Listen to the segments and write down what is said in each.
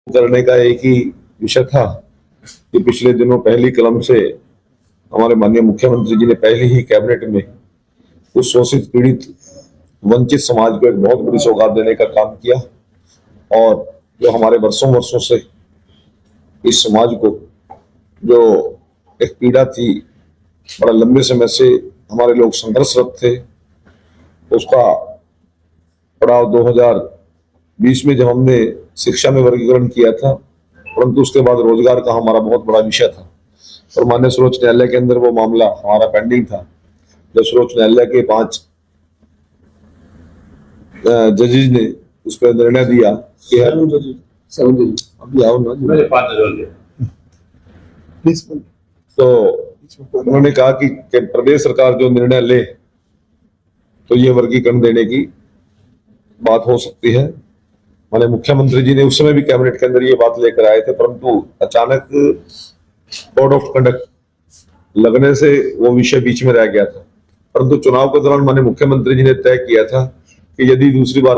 करने का एक ही विषय था कि पिछले दिनों पहली कलम से हमारे माननीय मुख्यमंत्री जी ने पहले ही कैबिनेट में उस शोषित पीड़ित वंचित समाज को एक बहुत बड़ी सौगात देने का काम किया। और जो हमारे वर्षों वर्षों से इस समाज को जो एक पीड़ा थी, बड़ा लंबे समय से हमारे लोग संघर्षरत थे, उसका पड़ाव 2020 में जब हमने शिक्षा में वर्गीकरण किया था, परंतु उसके बाद रोजगार का हमारा बहुत बड़ा विषय था। और माननीय सर्वोच्च न्यायालय के अंदर वो मामला हमारा पेंडिंग था, जब सर्वोच्च न्यायालय के 5 जजेज ने उस पर निर्णय दिया कि अभी आओ ना प्लीज। तो उन्होंने कहा कि प्रदेश सरकार जो निर्णय ले तो ये वर्गीकरण देने की बात हो सकती है। माने मुख्यमंत्री जी ने उस समय भी कैबिनेट के अंदर ये बात लेकर आए थे, परंतु अचानक कोड ऑफ कंडक्ट लगने से वो विषय बीच में रह गया था। परंतु चुनाव के दौरान माने मुख्यमंत्री जी ने तय किया था कि यदि तीसरी बार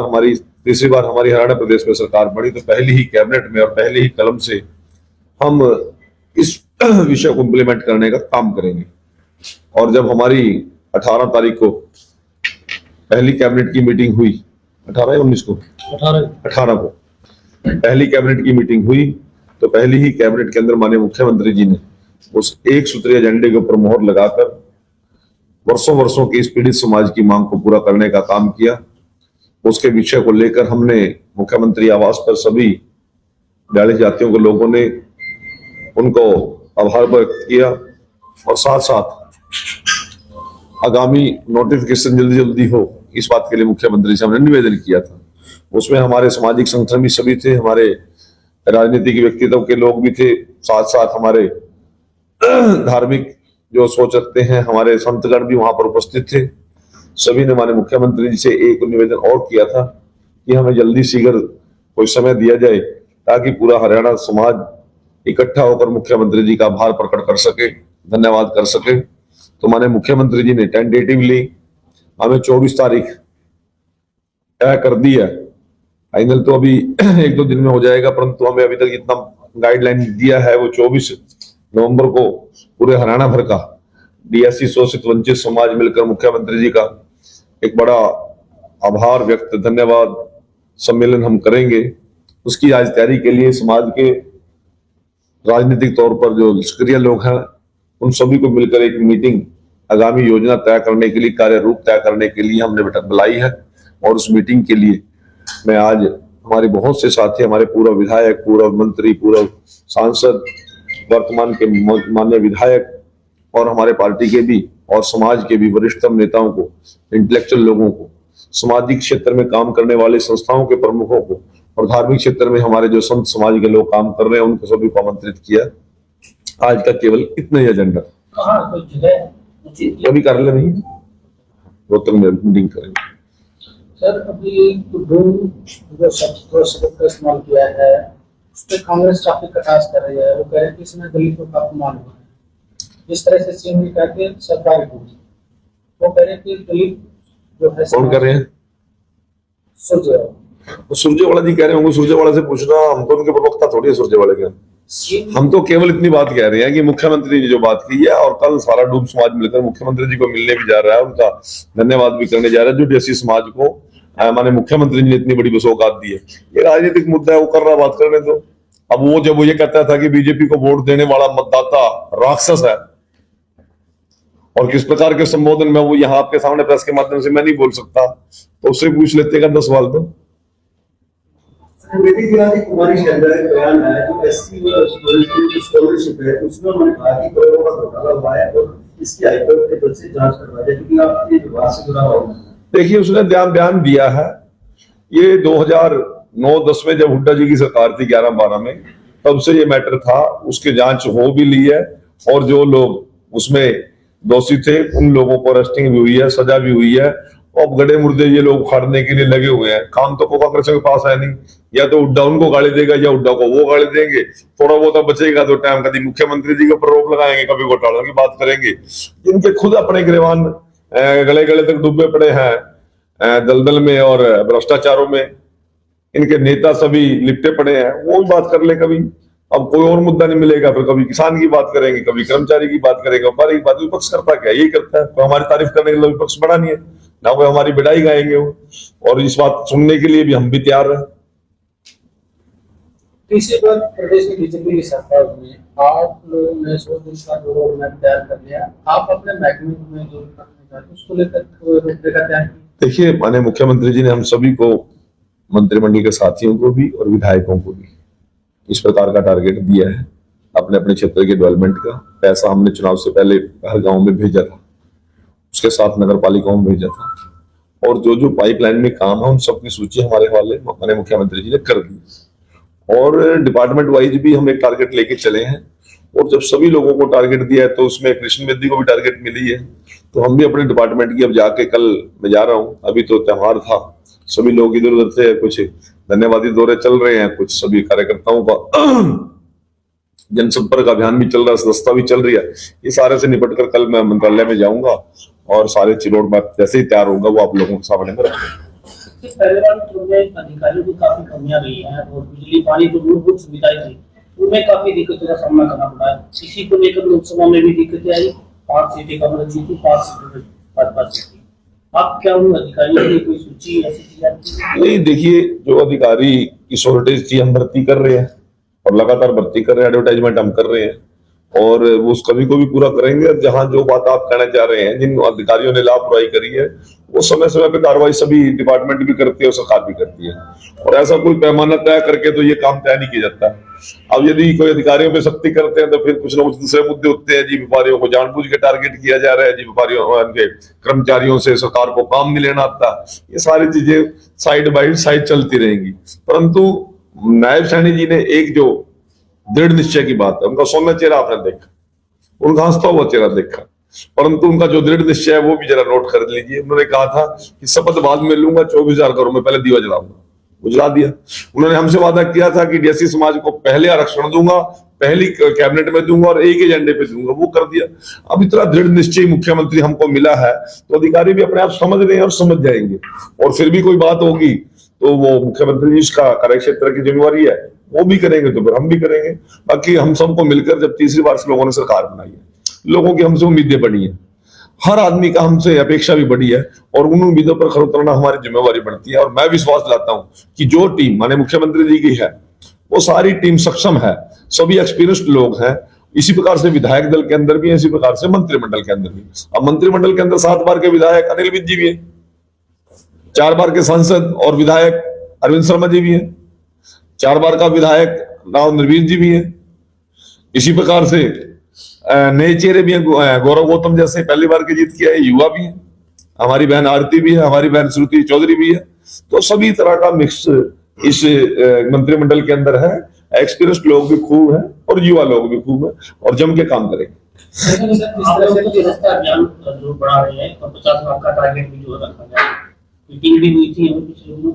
हमारी हरियाणा प्रदेश में सरकार बनी तो पहली ही कैबिनेट में और पहली ही कलम से हम इस विषय को इम्प्लीमेंट करने का काम करेंगे। और जब हमारी 18 तारीख को पहली कैबिनेट की मीटिंग हुई, 18 या 19 को 18 को पहली कैबिनेट की मीटिंग हुई, तो पहली ही कैबिनेट के अंदर माननीय मुख्यमंत्री जी ने उस एक सूत्रीय एजेंडे के ऊपर मोहर लगाकर वर्षों की इस पीड़ित समाज की मांग को पूरा करने का काम किया। उसके विषय को लेकर हमने मुख्यमंत्री आवास पर सभी 42 जातियों के लोगों ने उनको आभार व्यक्त किया और साथ साथ आगामी नोटिफिकेशन जल्दी हो इस बात के लिए मुख्यमंत्री से हमने निवेदन किया था। उसमें हमारे सामाजिक संगठन भी सभी थे, हमारे राजनीतिक व्यक्तित्व के लोग भी थे, साथ साथ हमारे धार्मिक जो सोच रखते हैं हमारे संतगण भी वहां पर उपस्थित थे। सभी ने हमारे मुख्यमंत्री जी से एक निवेदन और किया था कि हमें जल्दी शीघ्र कोई समय दिया जाए ताकि पूरा हरियाणा समाज इकट्ठा होकर मुख्यमंत्री जी का आभार प्रकट कर सके, धन्यवाद कर सके। तो माने मुख्यमंत्री जी ने टेंटेटिवली हमें 24 तारीख तय कर दी है। फाइनल तो अभी 1-2 दिन में हो जाएगा, परंतु हमें अभी तक जितना गाइडलाइन दिया है वो 24 नवंबर को पूरे हरियाणा भर का डीएससी शोषित वंचित समाज मिलकर मुख्यमंत्री जी का एक बड़ा आभार व्यक्त धन्यवाद सम्मेलन हम करेंगे। उसकी आज तैयारी के लिए समाज के राजनीतिक तौर पर जो सक्रिय लोग हैं उन सभी को मिलकर एक मीटिंग आगामी योजना तय करने के लिए, कार्य रूप तय करने के लिए हमने बुलाई है। और उस मीटिंग के लिए मैं आज हमारे बहुत से साथी, हमारे पूर्व विधायक, पूर्व मंत्री, पूर्व सांसद, वर्तमान के माननीय विधायक और हमारे पार्टी के भी और समाज के भी वरिष्ठतम नेताओं को, इंटेलेक्चुअल लोगों को, सामाजिक क्षेत्र में काम करने वाले संस्थाओं के प्रमुखों को और धार्मिक क्षेत्र में हमारे जो संत समाज के लोग काम कर रहे हैं उनको सभी को आमंत्रित किया। आज का केवल इतना ही एजेंडा, अभी कर ले नहीं रोहतक में मीटिंग करेंगे। सर, अभी जो शब्द का इस्तेमाल किया है उस पर कांग्रेस काफी कटाक्ष कर रही है। वो कह रहे हैं कि इसमें दलितों का अपमान हुआ है। जिस तरह से सीएम ने कहा कि सरकार टूटी, वो कह रहे हैं कि दलित जो है कौन कर रहे हैं? सुरजेवाला जी कह रहे होंगे, सुरजेवाला से पूछना, हम तो उनके प्रवक्ता थोड़ी है सुरजेवाला के। हम तो केवल इतनी बात कह रहे हैं कि मुख्यमंत्री जी जो बात की है और कल सारा डूब समाज मिलकर मुख्यमंत्री जी को मिलने भी जा रहा है, उनका धन्यवाद भी करने जा रहा है जो डीएससी समाज को माने मुख्यमंत्री जी ने इतनी बड़ी सौगात दी है। ये राजनीतिक मुद्दा है, वो कर रहा, बात करने दो। अब वो जब वो ये कहता था कि बीजेपी को वोट देने वाला मतदाता राक्षस है और किस प्रकार के संबोधन में वो यहाँ आपके सामने प्रेस के माध्यम से मैं नहीं बोल सकता, तो उससे पूछ लेते का 10 सवाल। तो कुमारी बयान है जो एससी स्कॉलरशिप है उसमें उन्होंने कहा कि करोड़ों का घोटाला हुआ है और इसकी हाईकोर्ट के जज से जांच करवा जाए, क्योंकि आप ये विवाद से जुड़ा हुआ है। देखिए, उसने बयान दिया है। ये 2009-10 में जब हुड्डा जी की सरकार थी 11-12 में, तब से ये मैटर था, उसकी जांच हो भी ली है और जो लोग उसमें दोषी थे उन लोगों को अरेस्टिंग भी हुई है, सजा भी हुई है। अब गड़े मुर्दे ये लोग उखाड़ने के लिए लगे हुए हैं। काम तो कांग्रेस के पास है नहीं, या तो हुड्डा उनको गाली देगा या हुड्डा को वो गाली देंगे। थोड़ा बहुत बचेगा तो टाइम कभी मुख्यमंत्री जी के ऊपर रोक लगाएंगे, कभी घोटालों की बात करेंगे। इनके खुद अपने गिरवान गले तक डूबे पड़े हैं दलदल में और भ्रष्टाचारों में। इनके नेता सभी लिपटे पड़े हैं, वो भी बात कर ले कभी। अब कोई और मुद्दा नहीं मिलेगा, फिर कभी किसान की बात करेंगे, कभी कर्मचारी की बात करेंगे, व्यापारी की बात। विपक्ष करता क्या, यही करता है। तो हमारी तारीफ करने के लिए विपक्ष बड़ा नहीं है ना, कोई हमारी बिडाई गाएंगे वो, और इस बात सुनने के लिए भी हम भी तैयार हैं। तीसरी बार प्रदेश की बीजेपी की सरकार में आप लोगों ने 100 दिन का जो रोड मैप तैयार कर लिया, आप अपने महकमे में जो करने चाहते हैं उसको लेकर रूपरेखा तैयार की? देखिए, माननीय मुख्यमंत्री जी ने हम सभी को, मंत्रिमंडल के साथियों को भी और विधायकों को भी इस प्रकार का टारगेट दिया है अपने अपने क्षेत्र के डेवलपमेंट का। पैसा हमने चुनाव से पहले हर गांव में भेजा था, उसके साथ नगर पालिकाओं में भेजा था, और जो जो पाइपलाइन में काम है उन सबकी सूची हमारे हवाले माननीय मुख्यमंत्री जी ने कर दी। और डिपार्टमेंट वाइज भी हम एक टारगेट लेके चले हैं, और जब सभी लोगों को टारगेट दिया है तो उसमें कृष्ण बेदी को भी टारगेट मिली है। तो हम भी अपने डिपार्टमेंट की अब जाके, कल मैं जा रहा हूँ, अभी तो त्योहार था, सभी लोग इधर उधर से कुछ धन्यवादी दौरे चल रहे हैं, कुछ सभी कार्यकर्ताओं का जनसंपर्क अभियान भी चल रहा है, सदस्यता भी चल रही है। ये सारे से निपट कर कल मैं मंत्रालय में जाऊंगा और सारे चिरोड़ बात जैसे ही तैयार होगा वो आप लोगों के सामने में रखूंगा। पहले वाले में अधिकारियों की काफी कमियां रही हैं, और बिजली पानी जो मूलभूत सुविधाएं थी उनमें काफी दिक्कतों का सामना करना पड़ा है। इसी को लेकर लोकसभा में भी दिक्कतें आई, 5 सीटें कम जीती, 5 सीटों में 5 सीटें। आप क्या उन अधिकारियों की कोई सूची ऐसी तैयार की? नहीं, देखिए, जो अधिकारी की शॉर्टेज थी हम भर्ती कर रहे हैं और लगातार भर्ती कर रहे हैं, एडवर्टाइजमेंट हम कर रहे हैं, और वो उस कमी को भी पूरा करेंगे। जहां जो बात आप कहना चाह रहे हैं, जिन अधिकारियों ने लापरवाही करी है, वो समय समय पे कार्रवाई सभी डिपार्टमेंट भी करती है और सरकार भी करती है, और ऐसा कोई पैमाना तय करके तो ये काम तय नहीं किया जाता। अब यदि कोई अधिकारियों पे सख्ती करते हैं तो फिर कुछ ना कुछ दूसरे मुद्दे होते हैं। जी, व्यापारियों को जानबूझ के टारगेट किया जा रहा है, जी व्यापारियों के कर्मचारियों से सरकार को काम नहीं लेना आता। ये सारी चीजें साइड बाय साइड चलती रहेंगी, परंतु नायब सैनी जी ने एक जो दृढ़ निश्चय की बात है, उनका सौम्य चेहरा आपने देखा, उनका हंसता हुआ चेहरा देखा, परंतु उनका जो दृढ़ निश्चय है वो भी जरा नोट कर लीजिए। उन्होंने कहा था कि शपथ बाद में लूंगा, 24,000 करोड़ में पहले दिया जलाऊंगा, वो जला दिया। उन्होंने हमसे वादा किया था कि डीएससी समाज को पहले आरक्षण दूंगा, पहली कैबिनेट में दूंगा और एक एजेंडे पे दूंगा, वो कर दिया। अब इतना दृढ़ निश्चय मुख्यमंत्री हमको मिला है तो अधिकारी भी अपने आप समझ रहे हैं और समझ जाएंगे, और फिर भी कोई बात होगी तो वो मुख्यमंत्री जी का कार्य क्षेत्र की जिम्मेवारी है, वो भी करेंगे तो फिर हम भी करेंगे। बाकी हम सबको मिलकर, जब तीसरी बार से लोगों ने सरकार बनाई है, लोगों की हमसे उम्मीदें बढ़ी है, हर आदमी का हमसे अपेक्षा भी बढ़ी है, और उन उम्मीदों पर खरा उतरना हमारी जिम्मेवारी बनती है। और मैं विश्वास दिलाता हूं कि जो टीम माननीय मुख्यमंत्री जी की है वो सारी टीम सक्षम है, सभी एक्सपीरियंस्ड लोग हैं। इसी प्रकार से विधायक दल के अंदर भी है, इसी प्रकार से मंत्रिमंडल के अंदर भी। अब मंत्रिमंडल के अंदर 7 बार के विधायक अनिल विज जी भी है, 4 बार के सांसद और विधायक अरविंद शर्मा जी भी है, 4 बार का विधायक राव नरवीर जी भी है। इसी प्रकार से नए चेहरे भी हैं, गौरव गौतम जैसे पहली बार की जीत किया है, युवा भी है, हमारी बहन आरती भी है, हमारी बहन श्रुति चौधरी भी है। तो सभी तरह का मिक्स इस मंत्रिमंडल के अंदर है। एक्सपीरियंस्ड लोग भी खूब है और युवा लोग भी खूब है, और जम के काम करेंगे। अभियान जो बढ़ा रहे हैं, 50 लाख का टारगेट भी जो रखा गया, मीटिंग भी हुई थी पिछले दिनों,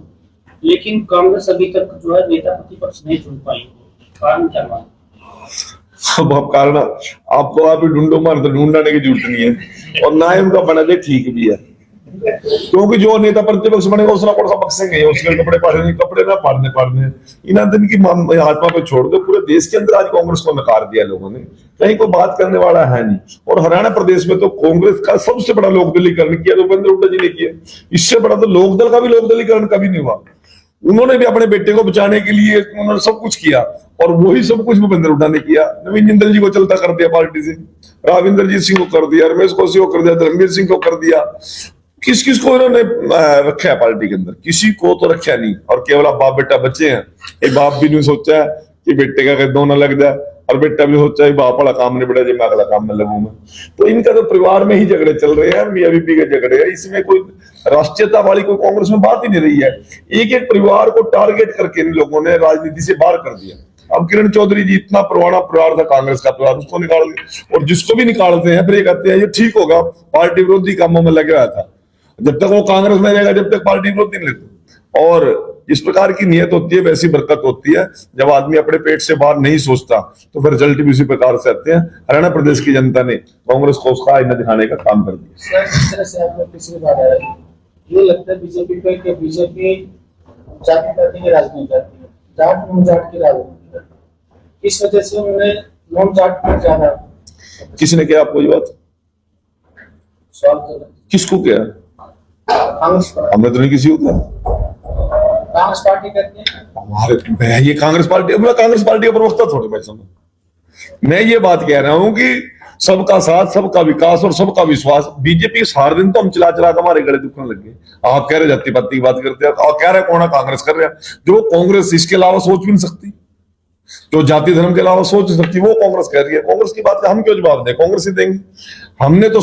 लेकिन कांग्रेस अभी तक जो है नेता प्रतिपक्ष नहीं चुन पाई, कारण क्या माना? अब आप कारण आपको आप ही ढूंढो, मार तो ढूंढने की जरूरत नहीं है, और ना ही उनका बनाने ठीक भी है, क्योंकि जो नेता प्रतिपक्ष बनेगा उसना कौन सा बक्सेंगे, उसके कपड़े पाड़ने, कपड़े ना पाड़ने इन दिन की आत्मा पे छोड़ दो। पूरे देश के अंदर आज कांग्रेस को नकार दिया लोगों ने, कहीं कोई बात करने वाला है नहीं। और हरियाणा प्रदेश में तो कांग्रेस का सबसे बड़ा लोकदलीकरण किया तो भूपेंद्र हुड्डा जी ने किया, इससे बड़ा तो लोकदल का भी लोकदलीकरण कभी नहीं हुआ। उन्होंने भी अपने बेटे को बचाने के लिए उन्होंने सब कुछ किया, और वही सब कुछ भूपेंद्र हुड्डा ने किया। नवीन जिंदल जी को चलता कर दिया पार्टी से, राविंदर सिंह को कर दिया, रमेश कौशिक को कर दिया, धर्मवीर सिंह को कर दिया। किस किस को इन्होंने रखा है पार्टी के अंदर? किसी को तो रखा नहीं, और केवल बाप बेटा बच्चे हैं। एक बाप भी नहीं सोचा है कि बेटे का कदम ना लग जाए, और बेटा भी सोचा है बाप वाला काम नहीं बढ़ा जी, मैं अगला काम में लगूंगा। तो इनका तो परिवार में ही झगड़े चल रहे हैं, मियां बीबी के झगड़े हैं। इसमें कोई राष्ट्रीयता वाली कोई कांग्रेस में बात ही नहीं रही है। एक एक परिवार को टारगेट करके इन लोगों ने राजनीति से बाहर कर दिया। अब किरण चौधरी जी इतना पुराना परिवार था कांग्रेस का परिवार, उसको निकाल दिया, और जिसको भी निकालते हैं फिर ये कहते हैं ये ठीक होगा, पार्टी विरोधी कामों में लगे हुआ था। जब तक वो कांग्रेस में रहेगा, जब तक पार्टी विरोधी नहीं लेते। और इस प्रकार की नियत होती है, वैसी बरकत होती है। जब आदमी अपने पेट से बाहर नहीं सोचता तो फिर रिजल्ट भी उसी प्रकार से आते हैं। हरियाणा प्रदेश की जनता ने कांग्रेस को उसका आईना दिखाने का काम कर दिया। जिस तरह से आपने पिछली बार आया, ये लगता है बीजेपी पे कि बीजेपी जाति पाति की राजनीति करती है, जाट नॉन जाट की राजनीति करती है। इस वजह से उन्होंने नॉन जाट पर ज्यादा किसने किया आपको ये बात? सवाल किया। किसको किया? कांग्रेस पर, हमने तो नहीं किसी को किया। कांग्रेस पार्टी कहती है मैं ये कांग्रेस पार्टी, मैं कांग्रेस पार्टी का प्रवक्ता थोड़ी मैं समझ। मैं ये बात कह रहा हूं कि सबका साथ, सबका विकास और सबका विश्वास। बीजेपी सारा दिन तो हम चला चला के हमारे गले दुखने लग गए। आप कह रहे जाति पाति की बात करते हैं और कह रहे कौन कांग्रेस कर रहे हैं, जो कांग्रेस इसके अलावा सोच भी नहीं सकती, जो जाति धर्म के अलावा सोच नहीं सकती, वो कांग्रेस कह रही है। कांग्रेस की बात हम क्यों जवाब दें, कांग्रेस ही देंगे। हमने तो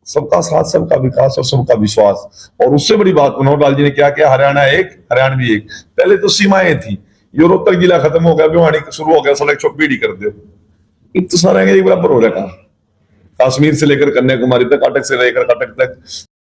सबका साथ, सबका विकास और सबका विश्वास। और उससे बड़ी बात मनोहर लाल जी ने क्या किया, हरियाणा एक हरियाणवी एक। पहले तो सीमाएं थी, ये रोहतक जिला खत्म हो गया, भिवानी शुरू हो गया, सड़क चौपीड़ी कर दो, इतना सारा एक बराबर हो रहा है। कश्मीर से लेकर कन्याकुमारी तक, अटक से लेकर कटक तक,